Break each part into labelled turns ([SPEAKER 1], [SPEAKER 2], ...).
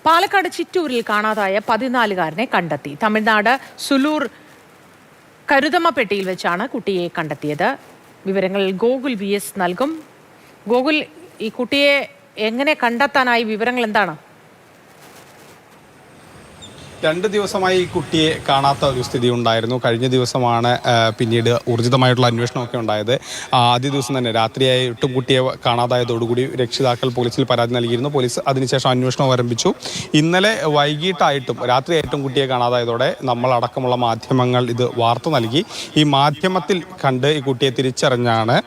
[SPEAKER 1] പാലക്കാട് ചിറ്റൂരിൽ കാണാതായ 14-കാരനെ കണ്ടെത്തി. തമിഴ്നാട് സുലൂർ കരുതമ്മപ്പെട്ടിയിൽ വെച്ചാണ് കുട്ടിയെ കണ്ടെത്തിയത്. വിവരങ്ങൾ ഗോകുൽ VS നൽകും. ഗോകുൽ, ഈ കുട്ടിയെ എങ്ങനെ കണ്ടെത്താനായി? വിവരങ്ങൾ എന്താണ്?
[SPEAKER 2] 2 ദിവസമായി ഈ കുട്ടിയെ കാണാത്ത ഒരു സ്ഥിതി ഉണ്ടായിരുന്നു. കഴിഞ്ഞ ദിവസമാണ് പിന്നീട് ഊർജിതമായിട്ടുള്ള അന്വേഷണമൊക്കെ ഉണ്ടായത്. ആദ്യ ദിവസം തന്നെ രാത്രിയായിട്ടും കുട്ടിയെ കാണാതായതോടുകൂടി രക്ഷിതാക്കൾ പോലീസിൽ പരാതി നൽകിയിരുന്നു. പോലീസ് അതിനുശേഷം അന്വേഷണം ആരംഭിച്ചു. ഇന്നലെ വൈകിട്ടായിട്ടും രാത്രിയായിട്ടും കുട്ടിയെ കാണാതായതോടെ നമ്മളടക്കമുള്ള മാധ്യമങ്ങൾ ഇത് വാർത്ത നൽകി. ഈ മാധ്യമത്തിൽ കണ്ട് ഈ കുട്ടിയെ തിരിച്ചറിഞ്ഞാണ്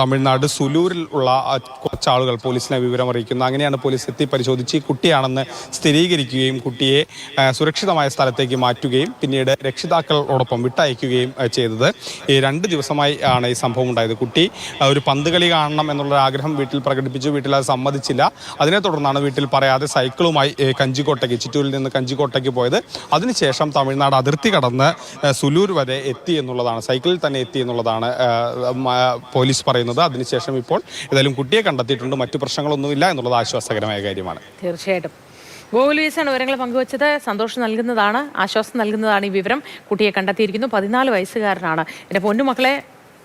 [SPEAKER 2] തമിഴ്നാട് സുലൂരിൽ ഉള്ള കുറച്ചാളുകൾ പോലീസിനെ വിവരം അറിയിക്കുന്നത്. അങ്ങനെയാണ് പോലീസ് എത്തി പരിശോധിച്ച് ഈ കുട്ടിയാണെന്ന് സ്ഥിരീകരിക്കുകയും കുട്ടിയെ സുരക്ഷിതമായ സ്ഥലത്തേക്ക് മാറ്റുകയും പിന്നീട് രക്ഷിതാക്കളോടൊപ്പം വിട്ടയക്കുകയും ചെയ്തത്. ഈ 2 ദിവസമായി ആണ് ഈ സംഭവം ഉണ്ടായത്. കുട്ടി ഒരു പന്ത് കളി കാണണം എന്നുള്ള ആഗ്രഹം വീട്ടിൽ പ്രകടിപ്പിച്ചു. വീട്ടിൽ അത് സമ്മതിച്ചില്ല. അതിനെ തുടർന്നാണ് വീട്ടിൽ പറയാതെ സൈക്കിളുമായി കഞ്ചിക്കോട്ടയ്ക്ക്, ചിറ്റൂരിൽ നിന്ന് കഞ്ചിക്കോട്ടയ്ക്ക് പോയത്. അതിനുശേഷം തമിഴ്നാട് അതിർത്തി കടന്ന് സുലൂർ വരെ എത്തി എന്നുള്ളതാണ്, സൈക്കിളിൽ തന്നെ എത്തി എന്നുള്ളതാണ് പോലീസ് പറയുന്നത്. അതിനുശേഷം ഇപ്പോൾ ഏതായാലും കുട്ടിയെ കണ്ടെത്തിയിട്ടുണ്ട്. മറ്റു പ്രശ്നങ്ങളൊന്നുമില്ല എന്നുള്ളത് ആശ്വാസകരമായ കാര്യമാണ്.
[SPEAKER 1] തീർച്ചയായിട്ടും ഗോകുൽ VS വിവരങ്ങൾ പങ്കുവച്ചത്. സന്തോഷം നൽകുന്നതാണ്, ആശ്വാസം നൽകുന്നതാണ് ഈ വിവരം. കുട്ടിയെ കണ്ടെത്തിയിരിക്കുന്നു. 14 വയസ്സുകാരനാണ്. എൻ്റെ പൊന്നുമക്കളെ,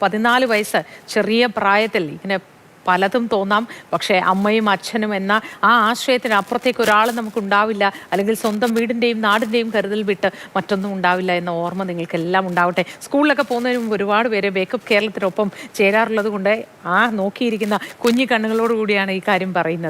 [SPEAKER 1] 14 വയസ്സ്, ചെറിയ പ്രായത്തിൽ ഇങ്ങനെ പലതും തോന്നാം. പക്ഷേ അമ്മയും അച്ഛനും എന്ന ആ ആശ്രയത്തിന് അപ്പുറത്തേക്ക് ഒരാൾ നമുക്കുണ്ടാവില്ല. അല്ലെങ്കിൽ സ്വന്തം വീടിൻ്റെയും നാടിൻ്റെയും കരുതൽ വിട്ട് മറ്റൊന്നും ഉണ്ടാവില്ല എന്ന ഓർമ്മ നിങ്ങൾക്കെല്ലാം ഉണ്ടാവട്ടെ. സ്കൂളിലൊക്കെ പോകുന്നതിന് മുമ്പ് ഒരുപാട് പേര് വേക്കപ്പ് കേരളത്തിനൊപ്പം ചേരാറുള്ളത് കൊണ്ട് ആ നോക്കിയിരിക്കുന്ന കുഞ്ഞു കണ്ണുകളോടുകൂടിയാണ് ഈ കാര്യം പറയുന്നത്.